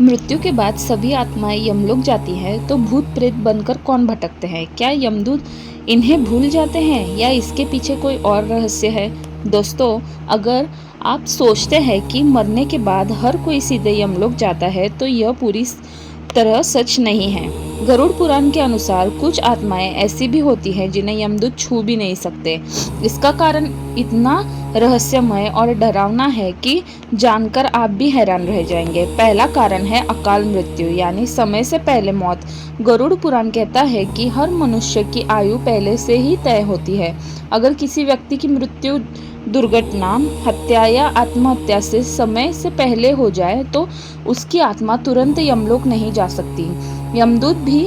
मृत्यु के बाद सभी आत्माएं यमलोक जाती हैं तो भूत प्रेत बनकर कौन भटकते हैं? क्या यमदूत इन्हें भूल जाते हैं या इसके पीछे कोई और रहस्य है? दोस्तों, अगर आप सोचते हैं कि मरने के बाद हर कोई सीधे यमलोक जाता है तो यह पूरी तरह सच नहीं है। गरुड़ पुराण के अनुसार कुछ आत्माएं ऐसी भी होती हैं जिन्हें यमदूत छू भी नहीं सकते। इसका कारण इतना रहस्यमय और डरावना है कि जानकर आप भी हैरान रह जाएंगे। पहला कारण है अकाल मृत्यु, यानी समय से पहले मौत। गरुड़ पुराण कहता है कि हर मनुष्य की आयु पहले से ही तय होती है। अगर किसी व्यक्ति की मृत्यु दुर्घटना, हत्या या आत्महत्या से समय से पहले हो जाए तो उसकी आत्मा तुरंत यमलोक नहीं जा सकती। यमदूत भी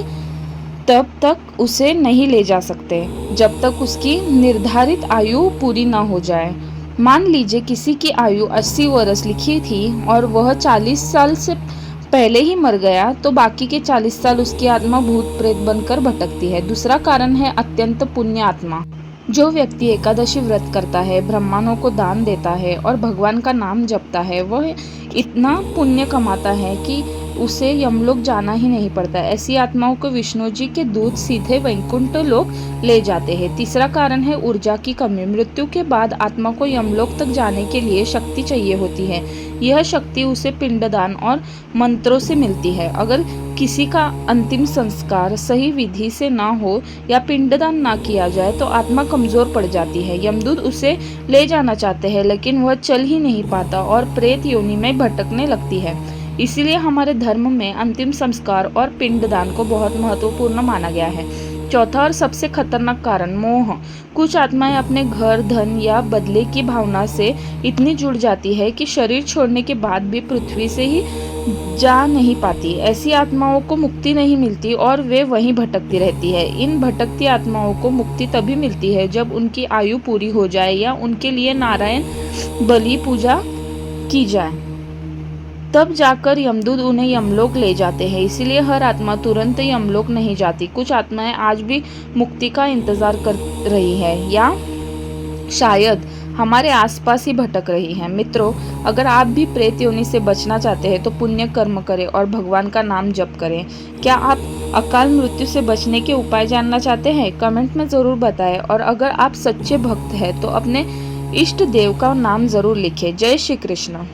तब तक उसे नहीं ले जा सकते जब तक उसकी निर्धारित आयु पूरी ना हो जाए। मान लीजिए किसी की आयु 80 वर्ष लिखी थी और वह 40 साल से पहले ही मर गया, तो बाकी के 40 साल उसकी आत्मा भूत प्रेत बनकर भटकती है। दूसरा कारण है अत्यंत पुण्य आत्मा। जो व्यक्ति एकादशी व्रत करता है, ब्राह्मणों को दान देता है और भगवान का नाम जपता है, वह इतना पुण्य कमाता है कि उसे यमलोक जाना ही नहीं पड़ता। ऐसी आत्माओं को विष्णु जी के दूत सीधे वैकुंठ लोक ले जाते हैं। तीसरा कारण है ऊर्जा की कमी। मृत्यु के बाद आत्मा को यमलोक तक जाने के लिए शक्ति चाहिए होती है। यह शक्ति उसे पिंडदान और मंत्रों से मिलती है। अगर किसी का अंतिम संस्कार सही विधि से ना हो या पिंडदान ना किया जाए तो आत्मा कमजोर पड़ जाती है। यमदूत उसे ले जाना चाहते हैं लेकिन वह चल ही नहीं पाता और प्रेत योनि में भटकने लगती है। इसीलिए हमारे धर्म में अंतिम संस्कार और पिंडदान को बहुत महत्वपूर्ण माना गया है। चौथा और सबसे खतरनाक कारण मोह। कुछ आत्माएं अपने घर, धन या बदले की भावना से इतनी जुड़ जाती है कि शरीर छोड़ने के बाद भी पृथ्वी से ही जा नहीं पाती। ऐसी आत्माओं को मुक्ति नहीं मिलती और वे वहीं भटकती रहती है। इन भटकती आत्माओं को मुक्ति तभी मिलती है जब उनकी आयु पूरी हो जाए या उनके लिए नारायण बलि पूजा की जाए, तब जाकर यमदूत उन्हें यमलोक ले जाते हैं। इसीलिए हर आत्मा तुरंत यमलोक नहीं जाती। कुछ आत्माएं आज भी मुक्ति का इंतजार कर रही है या शायद हमारे आसपास ही भटक रही हैं। मित्रों, अगर आप भी प्रेत योनि से बचना चाहते हैं तो पुण्य कर्म करें और भगवान का नाम जप करें। क्या आप अकाल मृत्यु से बचने के उपाय जानना चाहते हैं? कमेंट में ज़रूर बताएं। और अगर आप सच्चे भक्त हैं तो अपने इष्ट देव का नाम ज़रूर लिखें। जय श्री कृष्ण।